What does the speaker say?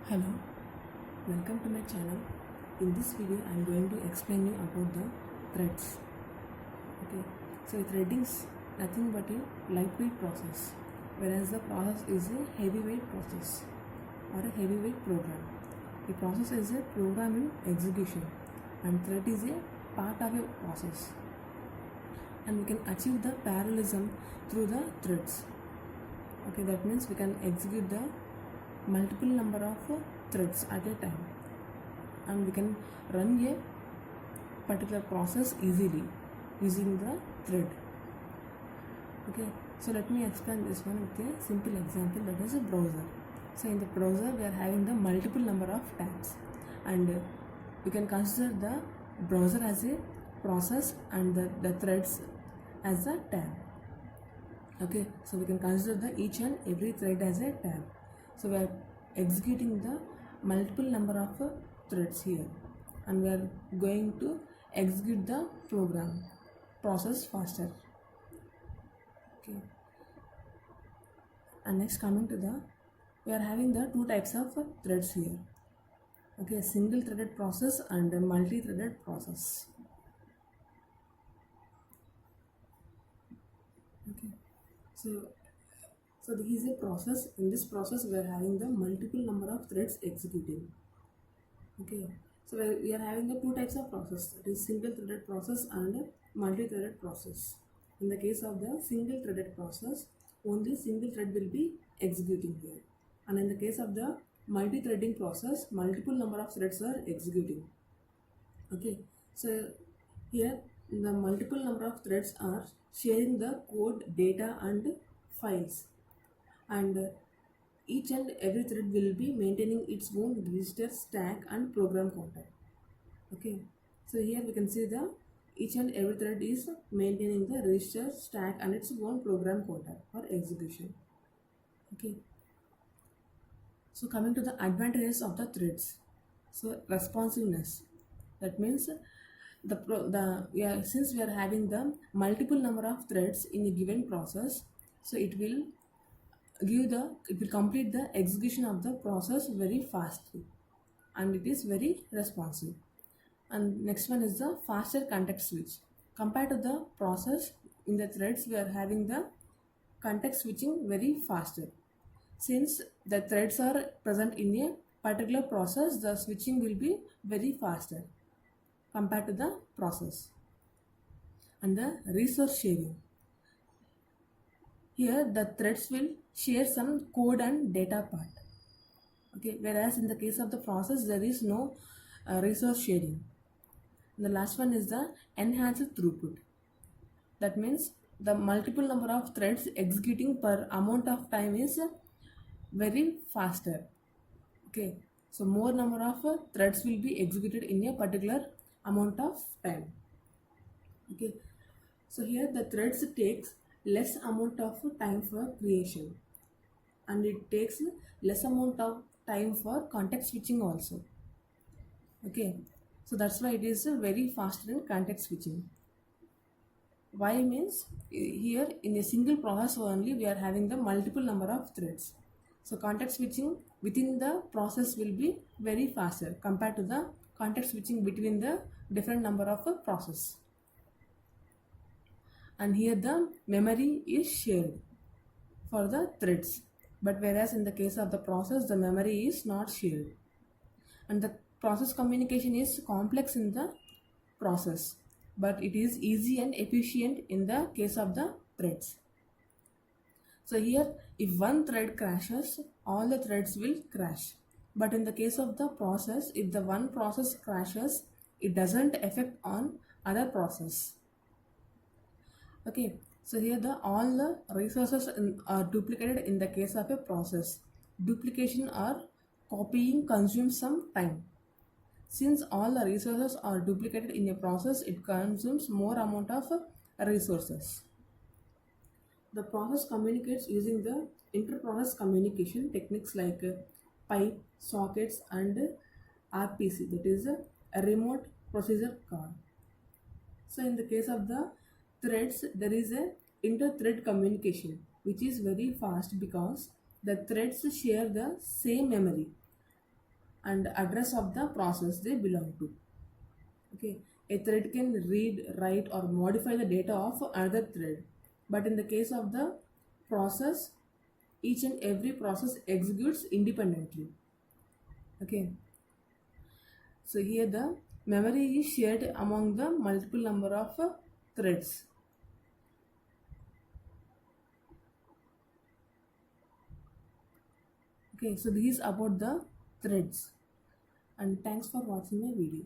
Hello, welcome to my channel. In this video, I am going to explain you about the threads. Okay, so threading is nothing but a lightweight process, whereas the process is a heavyweight process or a heavyweight program. A process is a program in execution, and thread is a part of a process. And we can achieve the parallelism through the threads. Okay, that means we can execute the multiple number of threads at a time, and we can run a particular process easily using the thread. Okay, so let me explain this one with a simple example, that is a browser. So in the browser we are having the multiple number of tabs, and we can consider the browser as a process and the threads as a tab. Okay, so we can consider the each and every thread as a tab. So we are executing the multiple number of threads here, and we are going to execute the program process faster. Okay, and next coming to the, we are having the two types of threads here. Okay, single threaded process and a multi-threaded process. Okay, so this is a process. In this process we are having the multiple number of threads executing. Okay, so we are having the two types of process, that is single threaded process and multi-threaded process. In the case of the single threaded process, only single thread will be executing here, and in the case of the multi-threading process, multiple number of threads are executing. Okay, so here the multiple number of threads are sharing the code, data and files, and each and every thread will be maintaining its own register, stack and program counter. Okay, so here we can see the each and every thread is maintaining the register, stack and its own program counter for execution. Okay, so coming to the advantages of the threads. So responsiveness, that means since we are having the multiple number of threads in a given process, so it will complete the execution of the process very fastly, and it is very responsive. And next one is the faster context switch. Compared to the process, in the threads we are having the context switching very faster. Since the threads are present in a particular process, the switching will be very faster compared to the process. And the resource sharing, here the threads will share some code and data part. Okay, whereas in the case of the process there is no resource sharing. And the last one is the enhanced throughput, that means the multiple number of threads executing per amount of time is very faster. Okay, so more number of threads will be executed in a particular amount of time. Okay, so here the threads takes less amount of time for creation, and it takes less amount of time for context switching also. Okay, so that's why it is very fast in context switching. Why means here in a single process only we are having the multiple number of threads, so context switching within the process will be very faster compared to the context switching between the different number of process. And here the memory is shared for the threads, but whereas in the case of the process the memory is not shared, and the process communication is complex in the process, but it is easy and efficient in the case of the threads. So here if one thread crashes, all the threads will crash, but in the case of the process, if the one process crashes, it doesn't affect on other process. Okay, so here all the resources are duplicated in the case of a process. Duplication or copying consumes some time. Since all the resources are duplicated in a process, it consumes more amount of resources. The process communicates using the inter-process communication techniques like pipe, sockets and RPC, that is a remote procedure call. So in the case of the threads, there is a inter-thread communication which is very fast because the threads share the same memory. and address of the process they belong to. Okay, a thread can read, write, or modify the data of another thread, but in the case of the process, each and every process executes independently. Okay, so here the memory is shared among the multiple number of threads. Okay, so this is about the threads, and thanks for watching my video.